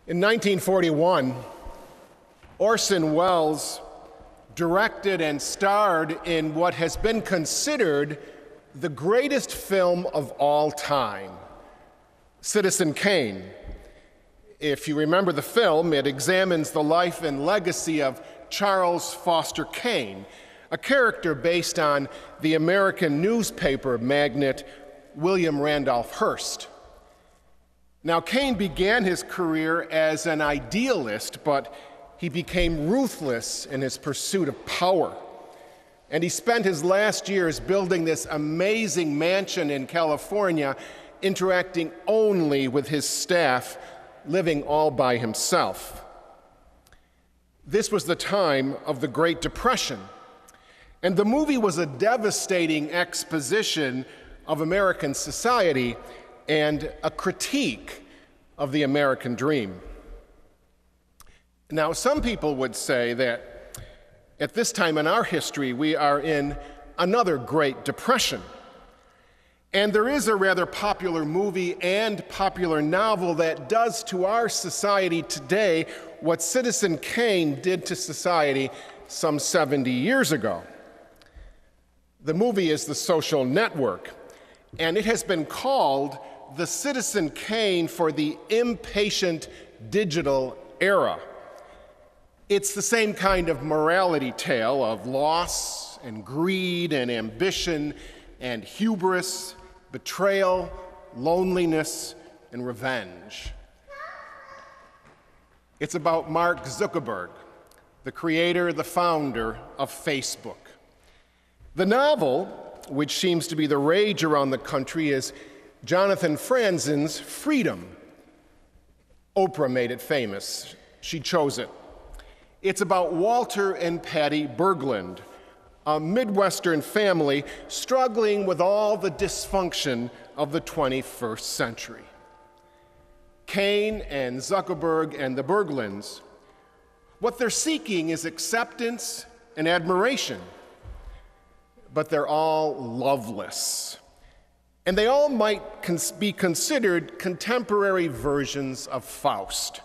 In 1941, Orson Welles directed and starred in what has been considered the greatest film of all time, Citizen Kane. If you remember the film, it examines the life and legacy of Charles Foster Kane, a character based on the American newspaper magnate William Randolph Hearst. Now, Kane began his career as an idealist, but he became ruthless in his pursuit of power. And he spent his last years building this amazing mansion in California, interacting only with his staff, living all by himself. This was the time of the Great Depression, and the movie was a devastating exposition of American society and a critique of the American dream. Now, some people would say that at this time in our history, we are in another Great Depression. And there is a rather popular movie and popular novel that does to our society today what Citizen Kane did to society some 70 years ago. The movie is The Social Network, and it has been called the Citizen Kane for the impatient digital era. It's the same kind of morality tale of loss and greed and ambition and hubris, betrayal, loneliness, and revenge. It's about Mark Zuckerberg, the creator, the founder of Facebook. The novel, which seems to be the rage around the country, is Jonathan Franzen's Freedom. Oprah made it famous. She chose it. It's about Walter and Patty Berglund, a Midwestern family struggling with all the dysfunction of the 21st century. Kane and Zuckerberg and the Berglunds, what they're seeking is acceptance and admiration, but they're all loveless. And they all might be considered contemporary versions of Faust.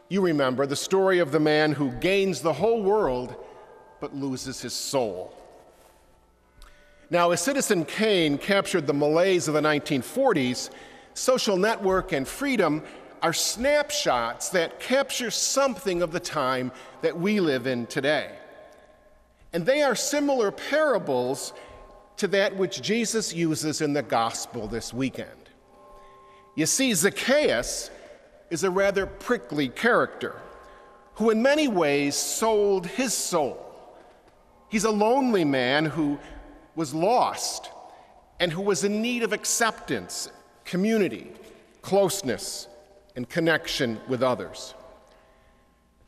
You remember the story of the man who gains the whole world but loses his soul. Now, as Citizen Kane captured the malaise of the 1940s, Social Network and Freedom are snapshots that capture something of the time that we live in today. And they are similar parables to that which Jesus uses in the gospel this weekend. You see, Zacchaeus is a rather prickly character who in many ways sold his soul. He's a lonely man who was lost and who was in need of acceptance, community, closeness, and connection with others.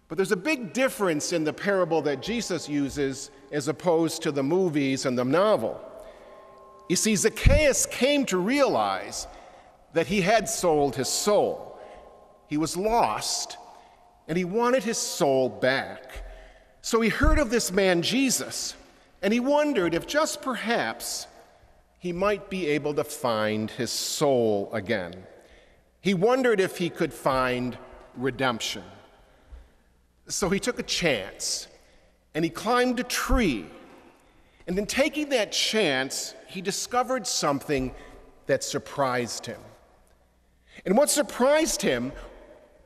But there's a big difference in the parable that Jesus uses as opposed to the movies and the novel. You see, Zacchaeus came to realize that he had sold his soul. He was lost, and he wanted his soul back. So he heard of this man, Jesus, and he wondered if just perhaps he might be able to find his soul again. He wondered if he could find redemption. So he took a chance, and he climbed a tree. And in taking that chance, he discovered something that surprised him. And what surprised him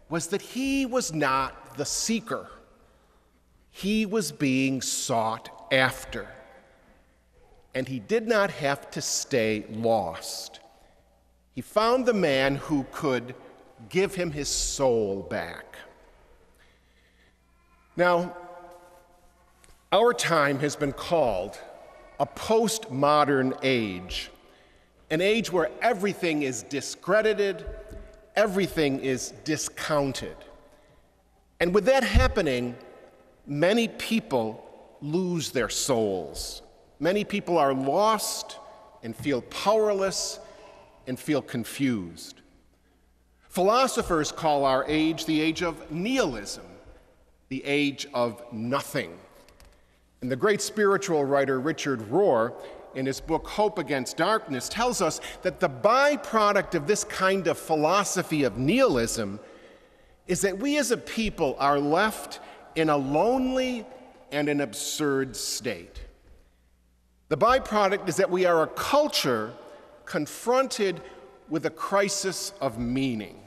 was that he was not the seeker. He was being sought after. And he did not have to stay lost. He found the man who could give him his soul back. Now, our time has been called a postmodern age, an age where everything is discredited, everything is discounted. And with that happening, many people lose their souls. Many people are lost and feel powerless and feel confused. Philosophers call our age the age of nihilism, the age of nothing. And the great spiritual writer Richard Rohr, in his book Hope Against Darkness, tells us that the byproduct of this kind of philosophy of nihilism is that we as a people are left in a lonely and an absurd state. The byproduct is that we are a culture confronted with a crisis of meaning.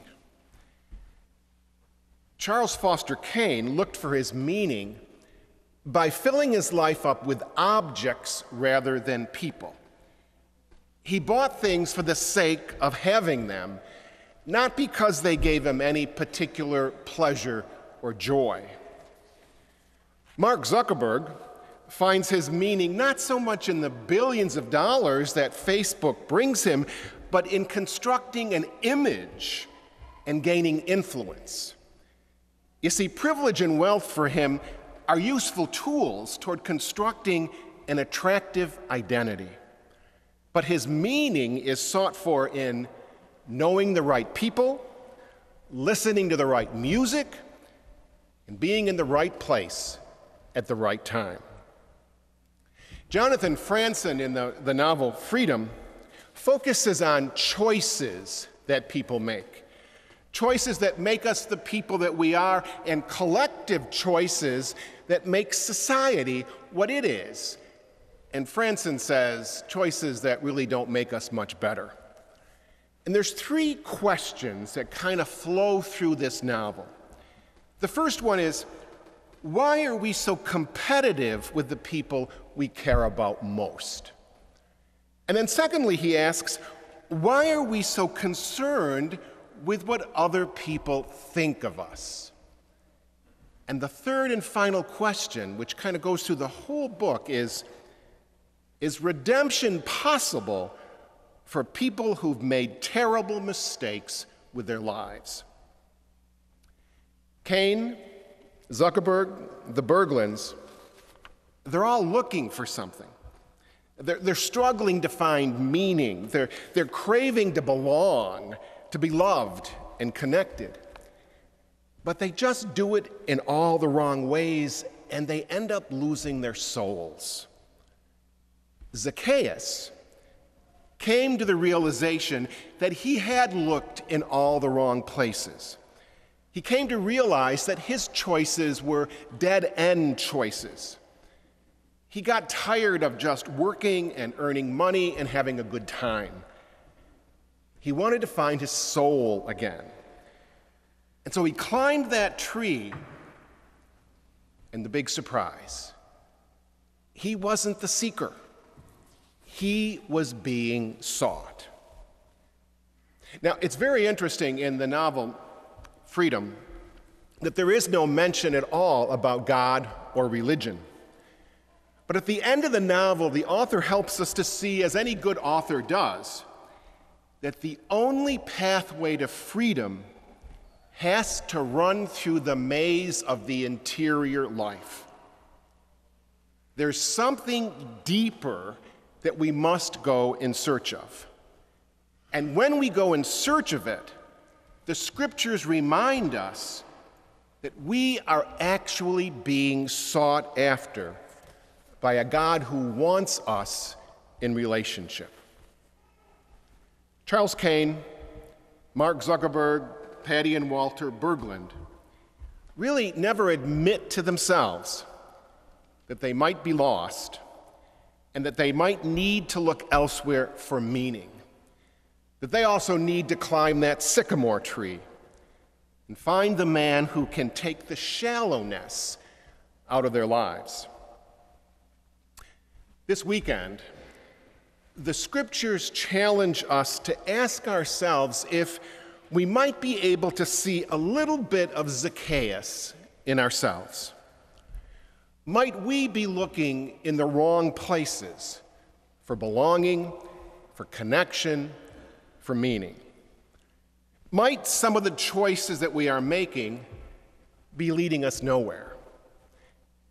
Charles Foster Kane looked for his meaning by filling his life up with objects rather than people. He bought things for the sake of having them, not because they gave him any particular pleasure or joy. Mark Zuckerberg finds his meaning not so much in the billions of dollars that Facebook brings him, but in constructing an image and gaining influence. You see, privilege and wealth for him are useful tools toward constructing an attractive identity. But his meaning is sought for in knowing the right people, listening to the right music, and being in the right place at the right time. Jonathan Franzen, in the novel Freedom, focuses on choices that people make. Choices that make us the people that we are, and collective choices that make society what it is. And Franzen says, choices that really don't make us much better. And there's three questions that kind of flow through this novel. The first one is, why are we so competitive with the people we care about most? And then secondly, he asks, why are we so concerned with what other people think of us? And the third and final question, which kind of goes through the whole book, is redemption possible for people who've made terrible mistakes with their lives? Kane, Zuckerberg, the Berglunds, they're all looking for something. They're struggling to find meaning. They're craving to belong, to be loved and connected. But they just do it in all the wrong ways, and they end up losing their souls. Zacchaeus came to the realization that he had looked in all the wrong places. He came to realize that his choices were dead-end choices. He got tired of just working and earning money and having a good time. He wanted to find his soul again. And so he climbed that tree, and the big surprise, he wasn't the seeker. He was being sought. Now, it's very interesting in the novel Freedom that there is no mention at all about God or religion. But at the end of the novel, the author helps us to see, as any good author does, that the only pathway to freedom has to run through the maze of the interior life. There's something deeper that we must go in search of. And when we go in search of it, the scriptures remind us that we are actually being sought after by a God who wants us in relationship. Charles Kane, Mark Zuckerberg, Patty and Walter Berglund really never admit to themselves that they might be lost and that they might need to look elsewhere for meaning, that they also need to climb that sycamore tree and find the man who can take the shallowness out of their lives. This weekend, the scriptures challenge us to ask ourselves if we might be able to see a little bit of Zacchaeus in ourselves. Might we be looking in the wrong places for belonging, for connection, for meaning? Might some of the choices that we are making be leading us nowhere?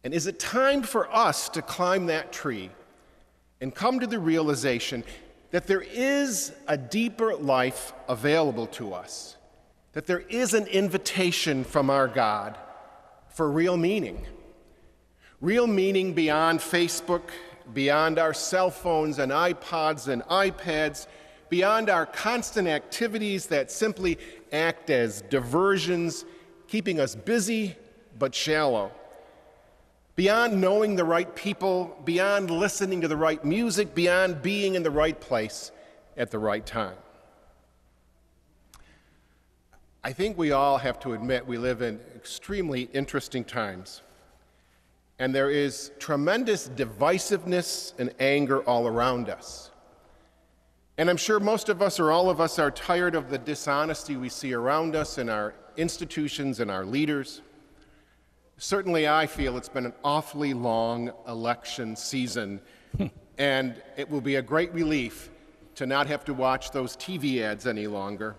And is it time for us to climb that tree and come to the realization that there is a deeper life available to us, that there is an invitation from our God for real meaning beyond Facebook, beyond our cell phones and iPods and iPads, beyond our constant activities that simply act as diversions keeping us busy but shallow. Beyond knowing the right people, beyond listening to the right music, beyond being in the right place at the right time. I think we all have to admit we live in extremely interesting times, and there is tremendous divisiveness and anger all around us. And I'm sure most of us or all of us are tired of the dishonesty we see around us in our institutions and our leaders. Certainly I feel it's been an awfully long election season, and it will be a great relief to not have to watch those TV ads any longer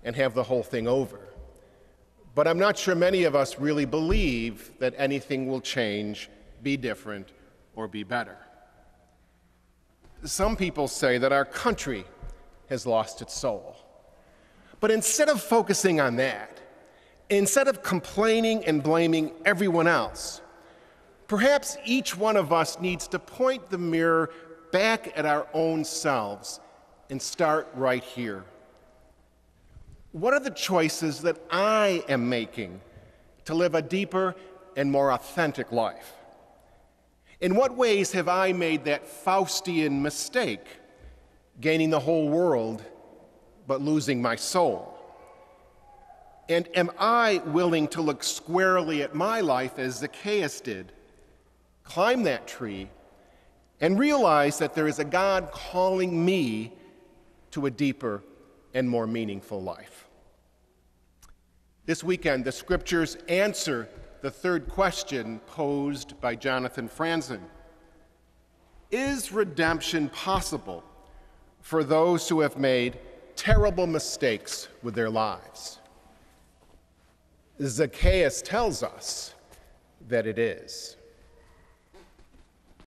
and have the whole thing over. But I'm not sure many of us really believe that anything will change, be different, or be better. Some people say that our country has lost its soul. But instead of focusing on that, instead of complaining and blaming everyone else, perhaps each one of us needs to point the mirror back at our own selves and start right here. What are the choices that I am making to live a deeper and more authentic life? In what ways have I made that Faustian mistake, gaining the whole world but losing my soul? And am I willing to look squarely at my life as Zacchaeus did, climb that tree, and realize that there is a God calling me to a deeper and more meaningful life? This weekend, the scriptures answer the third question posed by Jonathan Franzen. Is redemption possible for those who have made terrible mistakes with their lives? Zacchaeus tells us that it is.